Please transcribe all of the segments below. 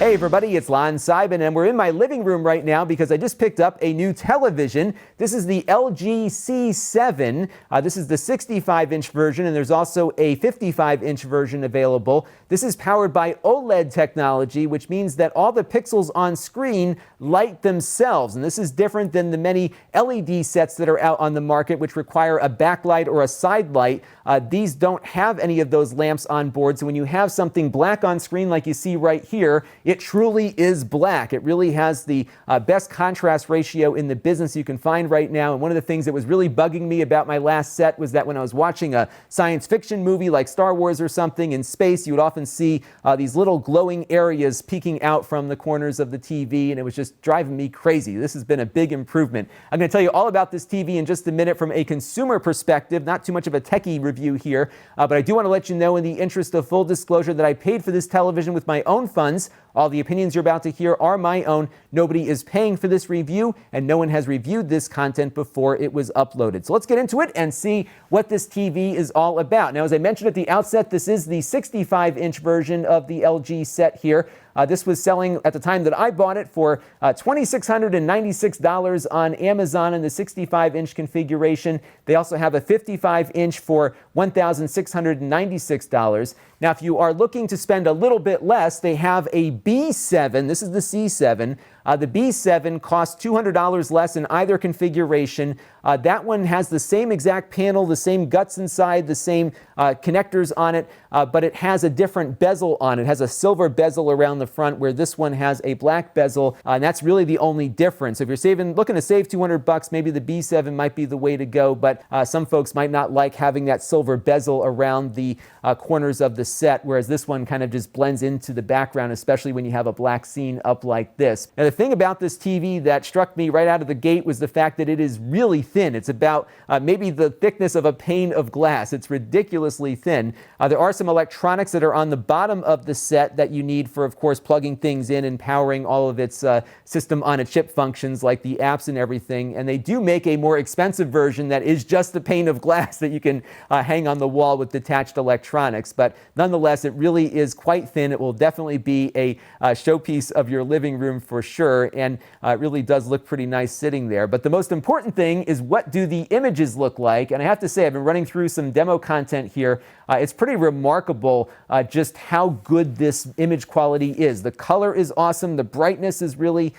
Hey everybody, it's Lon.TV, and we're in my living room right now because I just picked up a new television. This is the LG C7. This is the 65-inch version, and there's also a 55-inch version available. This is powered by OLED technology, which means that all the pixels on screen light themselves. And this is different than the many LED sets that are out on the market, which require a backlight or a side light. These don't have any of those lamps on board, so when you have something black on screen like you see right here, it truly is black. It really has the best contrast ratio in the business you can find right now. And one of the things that was really bugging me about my last set was that when I was watching a science fiction movie like Star Wars or something in space, you would often see these little glowing areas peeking out from the corners of the TV, and it was just driving me crazy. This has been a big improvement. I'm going to tell you all about this TV in just a minute from a consumer perspective, not too much of a techie review here, but I do want to let you know, in the interest of full disclosure, that I paid for this television with my own funds. All the opinions you're about to hear are my own. Nobody is paying for this review, and no one has reviewed this content before it was uploaded. So let's get into it and see what this TV is all about. Now, as I mentioned at the outset, this is the 65-inch version of the LG set here. This was selling at the time that I bought it for $2,696 on Amazon in the 65-inch configuration. They also have a 55-inch for $1,696. Now, if you are looking to spend a little bit less, they have a B7. This is the C7. The B7 costs $200 less in either configuration. That one has the same exact panel, the same guts inside, the same connectors on it, but it has a different bezel on it. It has a silver bezel around the front, where this one has a black bezel, and that's really the only difference. If you're looking to save $200, maybe the B7 might be the way to go, but some folks might not like having that silver bezel around the corners of the set, whereas this one kind of just blends into the background, especially when you have a black scene up like this. Now, the thing about this TV that struck me right out of the gate was the fact that it is really thin. It's about maybe the thickness of a pane of glass. It's ridiculously thin. There are some electronics that are on the bottom of the set that you need for, of course, plugging things in and powering all of its system on a chip functions like the apps and everything. And they do make a more expensive version that is just a pane of glass that you can hang on the wall with detached electronics. But nonetheless, it really is quite thin. It will definitely be a showpiece of your living room for sure, and it really does look pretty nice sitting there. But the most important thing is, what do the images look like? And I have to say, I've been running through some demo content here. It's pretty remarkable just how good this image quality is. The color is awesome. The brightness is really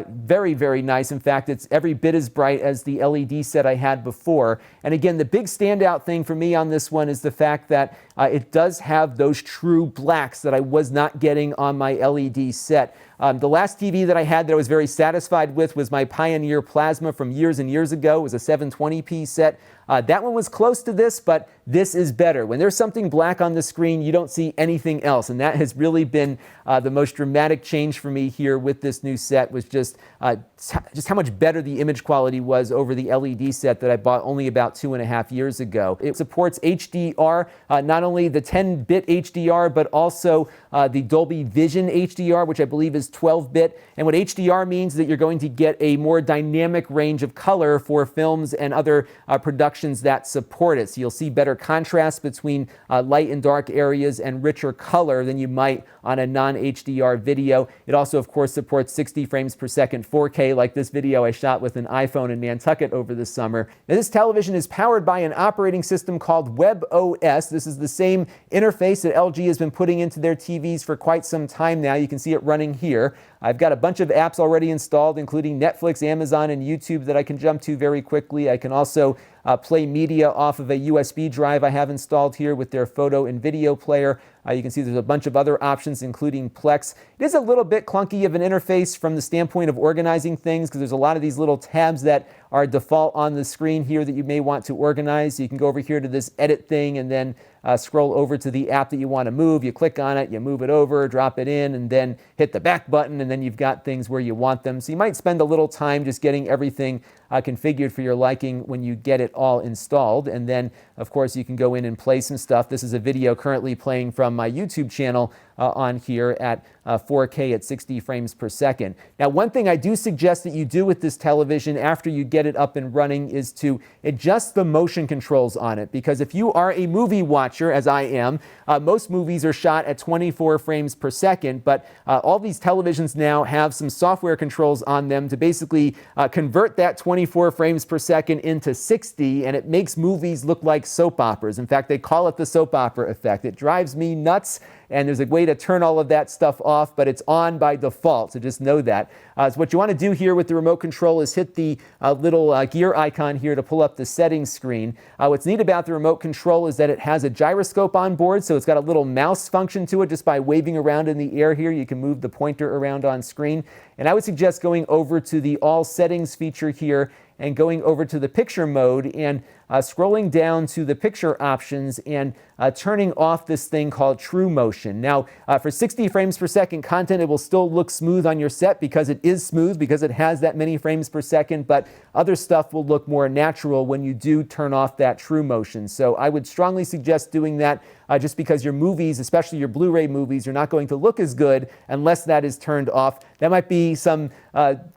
very, very nice. In fact, it's every bit as bright as the LED set I had before. And again, the big standout thing for me on this one is the fact that it does have those true blacks that I was not getting on my LED set. The last TV that I had that I was very satisfied with was my Pioneer Plasma from years and years ago. It was a 720p set. That one was close to this, but this is better. When there's something black on the screen, you don't see anything else. And that has really been the most dramatic change for me here with this new set, was just how much better the image quality was over the LED set that I bought only about 2.5 years ago. It supports HDR, not only the 10-bit HDR, but also the Dolby Vision HDR, which I believe is 12-bit. And what HDR means is that you're going to get a more dynamic range of color for films and other productions that support it. So you'll see better contrast between light and dark areas and richer color than you might on a non-HDR video. It also, of course, supports 60 frames per second 4K, like this video I shot with an iPhone in Nantucket over the summer. Now, this television is powered by an operating system called WebOS. This is the same interface that LG has been putting into their TVs for quite some time now. You can see it running here. I've got a bunch of apps already installed, including Netflix, Amazon, and YouTube that I can jump to very quickly. I can also play media off of a USB drive I have installed here with their photo and video player. You can see there's a bunch of other options, including Plex. It is a little bit clunky of an interface from the standpoint of organizing things, because there's a lot of these little tabs that are default on the screen here that you may want to organize. So you can go over here to this edit thing and then scroll over to the app that you want to move. You click on it, you move it over, drop it in, and then hit the back button, and then you've got things where you want them. So you might spend a little time just getting everything configured for your liking when you get it all installed. And then, of course, you can go in and play some stuff. This is a video currently playing from my YouTube channel on here at 4K at 60 frames per second. Now, one thing I do suggest that you do with this television after you get it up and running is to adjust the motion controls on it, because if you are a movie watcher, as I am, most movies are shot at 24 frames per second, but all these televisions now have some software controls on them to basically convert that 24 frames per second into 60, and it makes movies look like soap operas. In fact, they call it the soap opera effect. It drives me nuts, and there's a way to turn all of that stuff off, but it's on by default, so just know that. So what you want to do here with the remote control is hit the little gear icon here to pull up the settings screen. What's neat about the remote control is that it has a gyroscope on board, so it's got a little mouse function to it. Just by waving around in the air here, you can move the pointer around on screen. And I would suggest going over to the All Settings feature here and going over to the picture mode and scrolling down to the picture options and turning off this thing called TruMotion. Now, for 60 frames per second content, it will still look smooth on your set because it is smooth, because it has that many frames per second, but other stuff will look more natural when you do turn off that TruMotion. So I would strongly suggest doing that just because your movies, especially your Blu-ray movies, are not going to look as good unless that is turned off. That might be some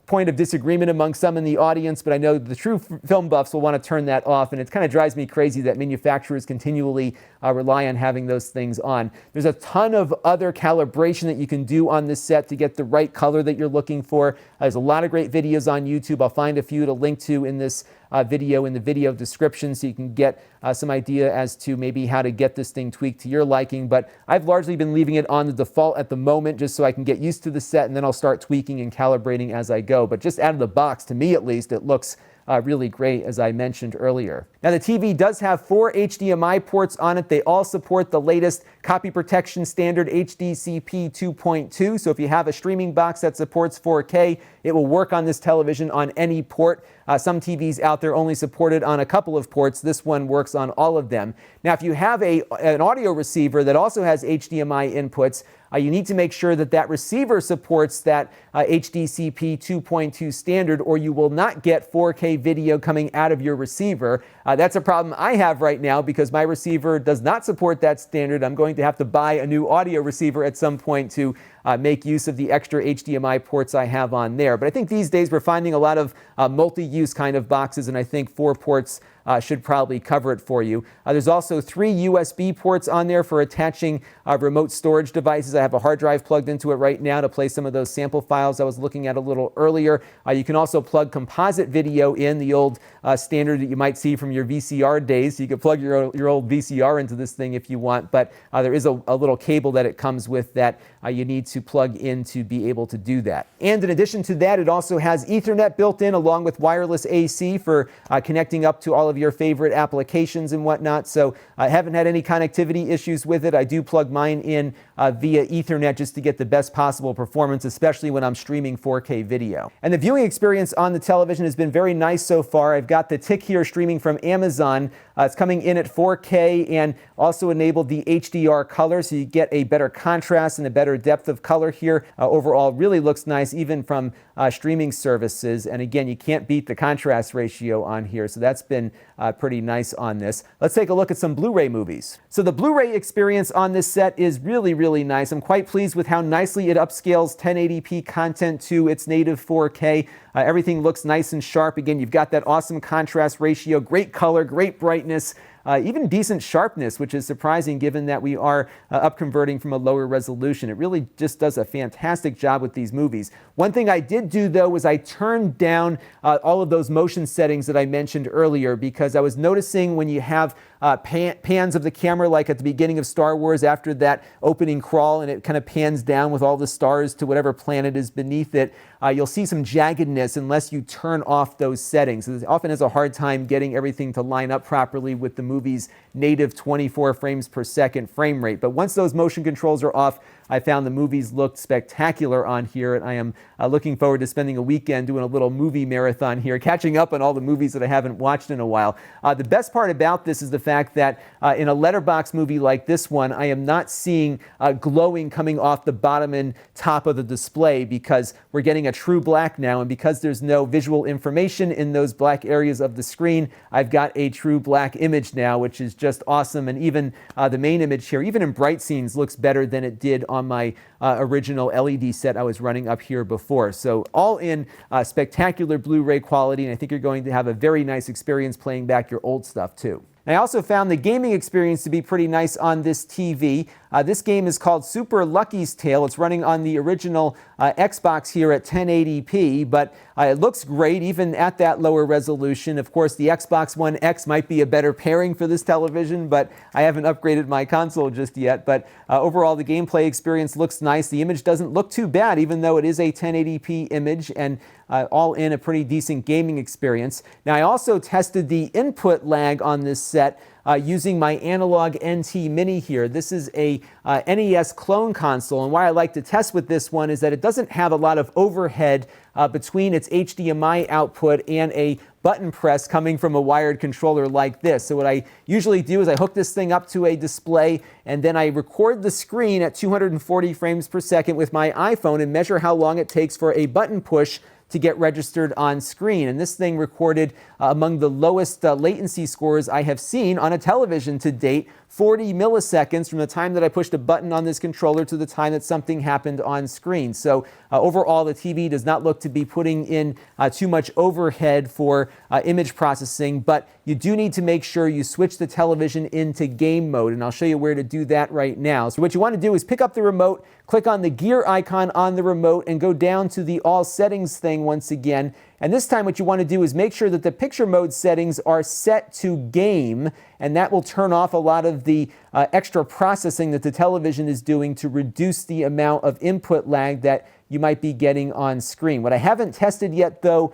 point of disagreement among some in the audience, but I know the true film buffs will want to turn that off, and it kind of drives me crazy that manufacturers continually rely on having those things on. There's a ton of other calibration that you can do on this set to get the right color that you're looking for. There's a lot of great videos on YouTube. I'll find a few to link to in this video in the video description, so you can get some idea as to maybe how to get this thing tweaked to your liking. But I've largely been leaving it on the default at the moment just so I can get used to the set, and then I'll start tweaking and calibrating as I go. But just out of the box, to me at least, it looks really great, as I mentioned earlier. Now, the TV does have 4 HDMI ports on it. They all support the latest copy protection standard HDCP 2.2. So if you have a streaming box that supports 4K, it will work on this television on any port. Some TVs out there only support it on a couple of ports. This one works on all of them. Now, if you have an audio receiver that also has HDMI inputs, you need to make sure that that receiver supports that HDCP 2.2 standard, or you will not get 4K video coming out of your receiver. That's a problem I have right now because my receiver does not support that standard. I'm going to have to buy a new audio receiver at some point to make use of the extra HDMI ports I have on there. But I think these days we're finding a lot of multi-use kind of boxes, and I think 4 ports should probably cover it for you. There's also 3 USB ports on there for attaching remote storage devices. I have a hard drive plugged into it right now to play some of those sample files I was looking at a little earlier. You can also plug composite video in, the old standard that you might see from your VCR days. So you can plug your old VCR into this thing if you want, but there is a little cable that it comes with that you need to plug in to be able to do that. And in addition to that, it also has Ethernet built in along with wireless AC for connecting up to all of your favorite applications and whatnot. So I haven't had any connectivity issues with it. I do plug mine in via Ethernet just to get the best possible performance, especially when I'm streaming 4K video. And the viewing experience on the television has been very nice so far. I've got the tick here streaming from Amazon. It's coming in at 4K and also enabled the HDR color, so you get a better contrast and a better depth of color here. Overall, really looks nice even from streaming services. And again, you can't beat the contrast ratio on here, so that's been pretty nice on this. Let's take a look at some Blu-ray movies. So the Blu-ray experience on this set is really, really nice. I'm quite pleased with how nicely it upscales 1080p content to its native 4K. Everything looks nice and sharp. Again, you've got that awesome contrast ratio, great color, great brightness, even decent sharpness, which is surprising given that we are upconverting from a lower resolution. It really just does a fantastic job with these movies. One thing I did do, though, was I turned down all of those motion settings that I mentioned earlier, because I was noticing when you have pans of the camera, like at the beginning of Star Wars after that opening crawl, and it kind of pans down with all the stars to whatever planet is beneath it, you'll see some jaggedness unless you turn off those settings. It often has a hard time getting everything to line up properly with the movie's native 24 frames per second frame rate. But once those motion controls are off, I found the movies looked spectacular on here, and I am looking forward to spending a weekend doing a little movie marathon here, catching up on all the movies that I haven't watched in a while. The best part about this is the fact that in a letterbox movie like this one, I am not seeing glowing coming off the bottom and top of the display, because we're getting a true black now, and because there's no visual information in those black areas of the screen, I've got a true black image now, which is just awesome. And even the main image here, even in bright scenes, looks better than it did on my original LED set I was running up here before. So all in spectacular Blu-ray quality, and I think you're going to have a very nice experience playing back your old stuff too. I also found the gaming experience to be pretty nice on this TV. This game is called Super Lucky's Tale. It's running on the original Xbox here at 1080p, but it looks great even at that lower resolution. Of course, the Xbox One X might be a better pairing for this television, but I haven't upgraded my console just yet. But overall, the gameplay experience looks nice. The image doesn't look too bad, even though it is a 1080p image, and all in a pretty decent gaming experience. Now, I also tested the input lag on this set using my analog NT Mini here. This is a NES clone console, and why I like to test with this one is that it doesn't have a lot of overhead between its HDMI output and a button press coming from a wired controller like this. So what I usually do is I hook this thing up to a display, and then I record the screen at 240 frames per second with my iPhone and measure how long it takes for a button push to get registered on screen. And this thing recorded among the lowest latency scores I have seen on a television to date, 40 milliseconds from the time that I pushed a button on this controller to the time that something happened on screen. So overall, the TV does not look to be putting in too much overhead for image processing, but you do need to make sure you switch the television into game mode, and I'll show you where to do that right now. So what you want to do is pick up the remote, click on the gear icon on the remote, and go down to the all settings thing once again. And this time what you want to do is make sure that the picture mode settings are set to game, and that will turn off a lot of the extra processing that the television is doing to reduce the amount of input lag that you might be getting on screen. What I haven't tested yet, though,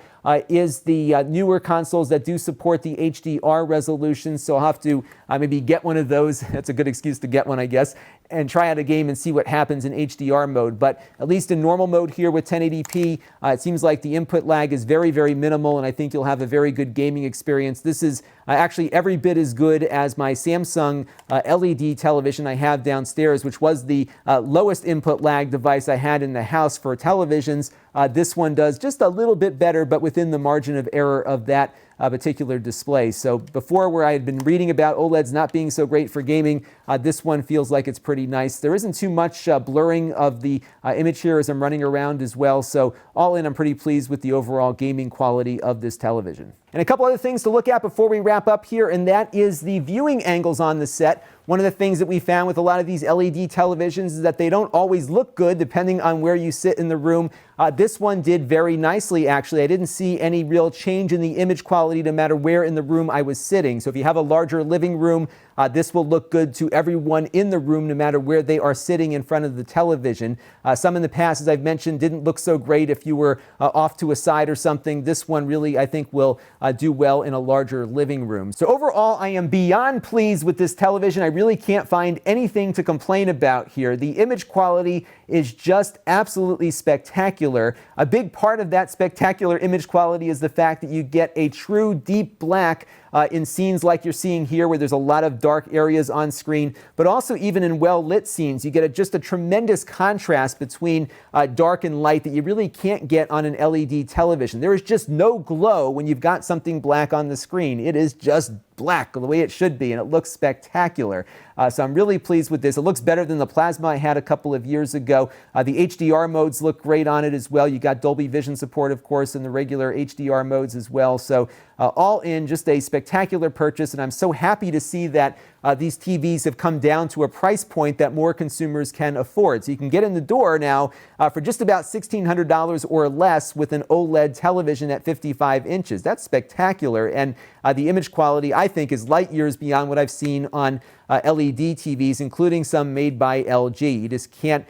is the newer consoles that do support the HDR resolution, so I'll have to maybe get one of those. That's a good excuse to get one, I guess, and try out a game and see what happens in HDR mode. But at least in normal mode here with 1080p, it seems like the input lag is very, very minimal, and I think you'll have a very good gaming experience. This is actually every bit as good as my Samsung LED television I have downstairs, which was the lowest input lag device I had in the house for televisions. This one does just a little bit better, but within the margin of error of that particular display. So before, where I had been reading about OLEDs not being so great for gaming, this one feels like it's pretty nice. There isn't too much blurring of the image here as I'm running around as well. So all in, I'm pretty pleased with the overall gaming quality of this television. And a couple other things to look at before we wrap up here, and that is the viewing angles on the set. One of the things that we found with a lot of these LED televisions is that they don't always look good depending on where you sit in the room. This one did very nicely, actually. I didn't see any real change in the image quality no matter where in the room I was sitting. So if you have a larger living room, this will look good to everyone in the room no matter where they are sitting in front of the television. Some in the past, as I've mentioned, didn't look so great if you were off to a side or something. This one really, I think, will do well in a larger living room. So overall, I am beyond pleased with this television. I really can't find anything to complain about here. The image quality is just absolutely spectacular. A big part of that spectacular image quality is the fact that you get a true deep black in scenes like you're seeing here, where there's a lot of dark areas on screen, but also even in well-lit scenes, you get just a tremendous contrast between dark and light that you really can't get on an LED television. There is just no glow when you've got something black on the screen. It is just black the way it should be, and it looks spectacular. So I'm really pleased with this. It looks better than the plasma I had a couple of years ago. The HDR modes look great on it as well. You got Dolby Vision support, of course, in the regular HDR modes as well. So all in, just a spectacular purchase, and I'm so happy to see that these TVs have come down to a price point that more consumers can afford. So you can get in the door now for just about $1,600 or less with an OLED television at 55 inches. That's spectacular, and the image quality, I think, is light years beyond what I've seen on LED TVs, including some made by LG. You just can't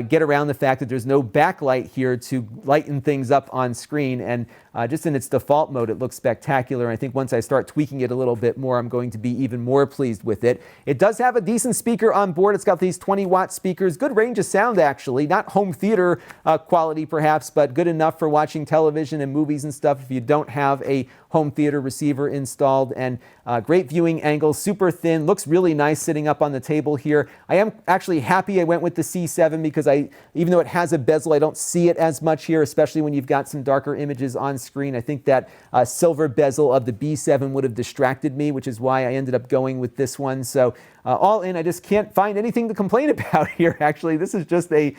get around the fact that there's no backlight here to lighten things up on screen, and just in its default mode, it looks spectacular. And I think once I start tweaking it a little bit more, I'm going to be even more pleased with with it. It does have a decent speaker on board. It's got these 20-watt speakers. Good range of sound, actually. Not home theater quality, perhaps, but good enough for watching television and movies and stuff if you don't have a home theater receiver installed. And great viewing angle, super thin, looks really nice sitting up on the table here. I am actually happy I went with the C7 because even though it has a bezel, I don't see it as much here, especially when you've got some darker images on screen. I think that silver bezel of the B7 would have distracted me, which is why I ended up going with this one. So all in, I just can't find anything to complain about here, actually. This is just a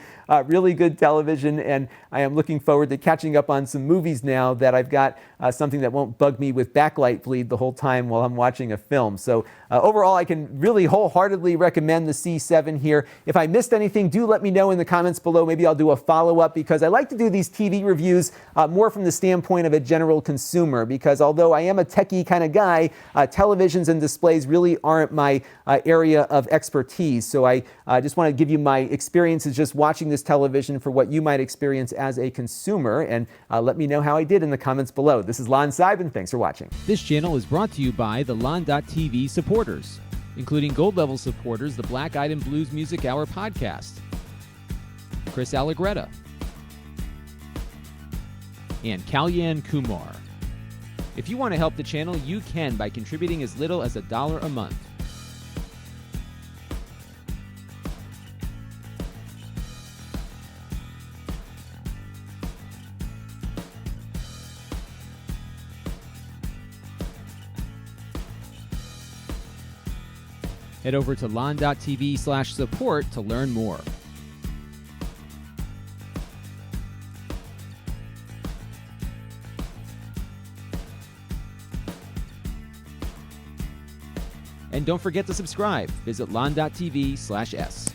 really good television, and I am looking forward to catching up on some movies now that I've got something that won't bug me with backlight bleed the whole time while I'm watching a film. So overall, I can really wholeheartedly recommend the C7 here. If I missed anything, do let me know in the comments below. Maybe I'll do a follow-up, because I like to do these TV reviews more from the standpoint of a general consumer, because although I am a techie kind of guy, televisions and displays really aren't my area of expertise. So I just want to give you my experiences just watching this television for what you might experience as a consumer, and let me know how I did in the comments below. This is Lon.TV, and thanks for watching. This channel is brought to you by the Lon.TV supporters, including gold level supporters, the Black Eyed and Blues Music Hour podcast, Chris Allegretta, and Kalyan Kumar. If you want to help the channel, you can by contributing as little as $1 a month. Head over to Lon.TV/support to learn more. And don't forget to subscribe. Visit Lon.TV/s.